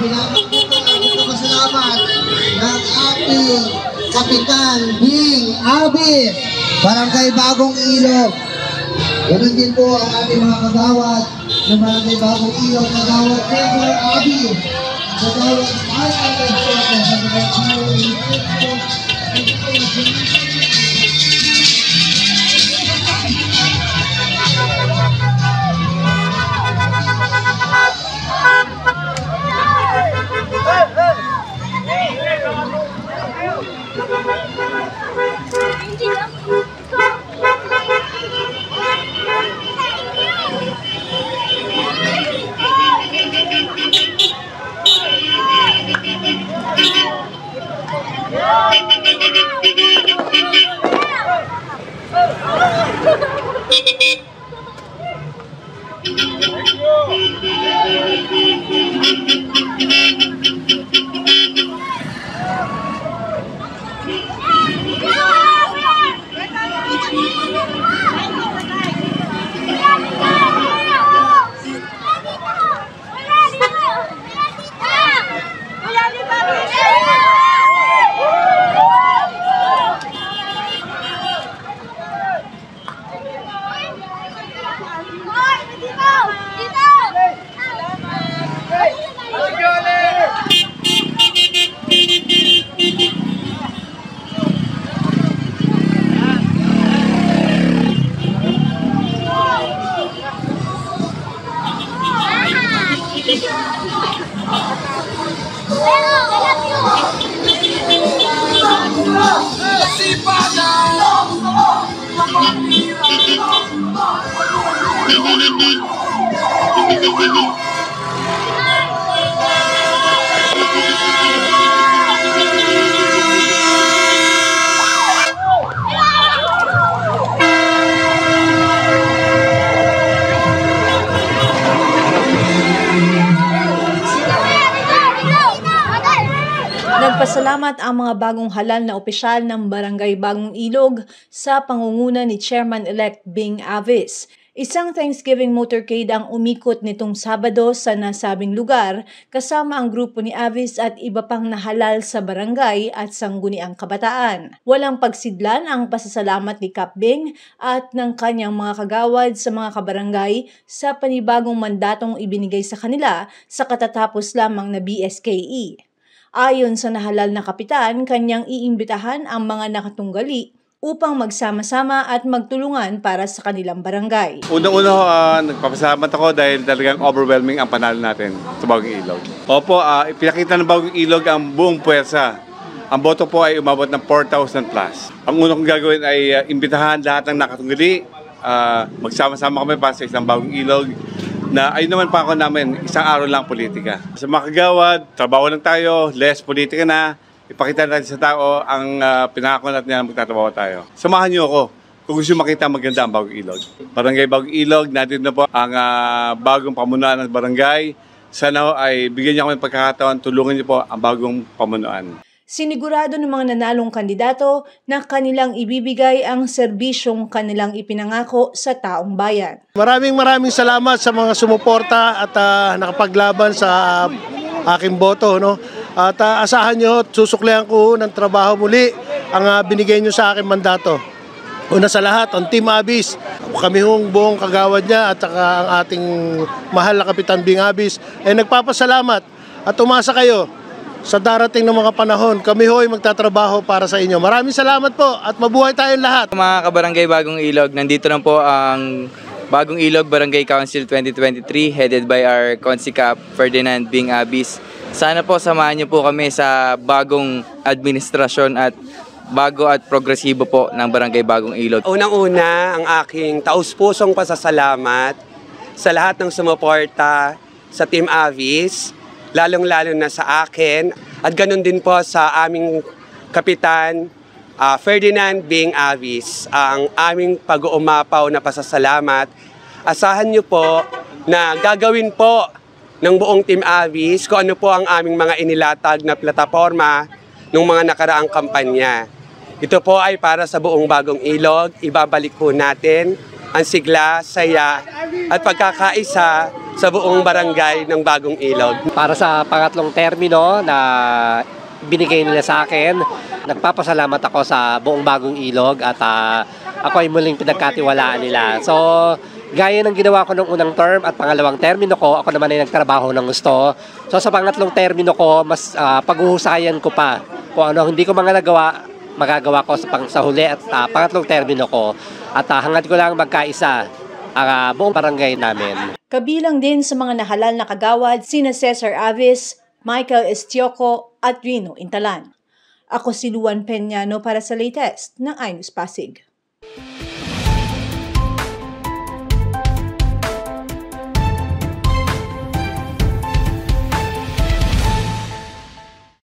Pinapasalamat ng ating Kapitan Bing Abis, Barangay Bagong Ilog. Ganun din po ang ating mga kagawad ng Barangay Bagong Ilog, kagawad Trevor Abis, kagawad Mark Nagpasalamat ang mga bagong halal na opisyal ng Barangay Bagong Ilog sa pangunguna ni Chairman-elect Bing Avis. Isang Thanksgiving motorcade ang umikot nitong Sabado sa nasabing lugar kasama ang grupo ni Avis at iba pang nahalal sa barangay at sangguniang kabataan. Walang pagsidlan ang pasasalamat ni Kap Bing at ng kanyang mga kagawad sa mga kabarangay sa panibagong mandatong ibinigay sa kanila sa katatapos lamang na BSKE. Ayon sa nahalal na kapitan, kanyang iimbitahan ang mga nakatunggali upang magsama-sama at magtulungan para sa kanilang barangay. Unang-una, nagpapasalamat ako dahil talagang overwhelming ang panalo natin sa Bagong Ilog. Opo, ipinakita ng Bagong Ilog ang buong puwersa. Ang boto po ay umabot ng 4,000 plus. Ang unang kong gagawin ay imbitahan lahat ng nakatunggali. Magsama-sama kami para sa isang Bagong Ilog na ayun naman pa ako namin, isang araw lang politika. Sa mga kagawad, trabaho lang tayo, less politika na, ipakita natin sa tao ang pinangako natin na magtatrabaho tayo. Samahan niyo ako kung gusto makita maganda ang Bagong Ilog. Barangay Bagong Ilog, natin na po ang bagong pamunuan ng barangay. Sana ay bigyan niyo kami ng pagkakataon, tulungan niyo po ang bagong pamunuan. Sinigurado ng mga nanalong kandidato na kanilang ibibigay ang serbisyong kanilang ipinangako sa taong bayan. Maraming salamat sa mga sumuporta at nakapaglaban sa aking boto. No? At asahan nyo, susuklihan ko ng trabaho muli ang binigay nyo sa aking mandato. Una sa lahat, ang Team Abis, kami hong buong kagawad niya at ang ating mahal na Kapitan Bing Abis ay nagpapasalamat at umasa kayo. Sa darating ng mga panahon, kami ho'y magtatrabaho para sa inyo. Maraming salamat po at mabuhay tayong lahat. Mga kabarangay Bagong Ilog, nandito na po ang Bagong Ilog Barangay Council 2023 headed by our Consi-Cap Ferdinand Bing Abis. Sana po samahan niyo po kami sa bagong administrasyon at bago at progresibo po ng Barangay Bagong Ilog. Unang-una, ang aking taus-pusong pasasalamat sa lahat ng sumuporta sa Team Abis, lalong-lalo na sa akin at ganun din po sa aming Kapitan Ferdinand Bing Abis. Ang aming pag-uumapaw na pasasalamat, asahan niyo po na gagawin po ng buong Team Abis kung ano po ang aming mga inilatag na plataforma ng mga nakaraang kampanya. Ito po ay para sa buong Bagong Ilog. Ibabalik po natin ang sigla, saya at pagkakaisa sa buong barangay ng Bagong Ilog. Para sa pangatlong termino na binigay nila sa akin, nagpapasalamat ako sa buong Bagong Ilog at ako ay muling pinagkatiwalaan nila. So, gaya ng ginawa ko nung unang term at pangalawang termino ko, ako naman ay nagtrabaho ng gusto. So, sa pangatlong termino ko, mas paghuhusayan ko pa kung ano hindi ko mga nagawa, magagawa ko sa huli at pangatlong termino ko. At hangad ko lang magkaisa ang buong barangay namin. Kabilang din sa mga nahalal na kagawad sina Cesar Avis, Michael Estioco at Rino Intalan. Ako si Luan Peñano para sa latest ng iNews Pasig.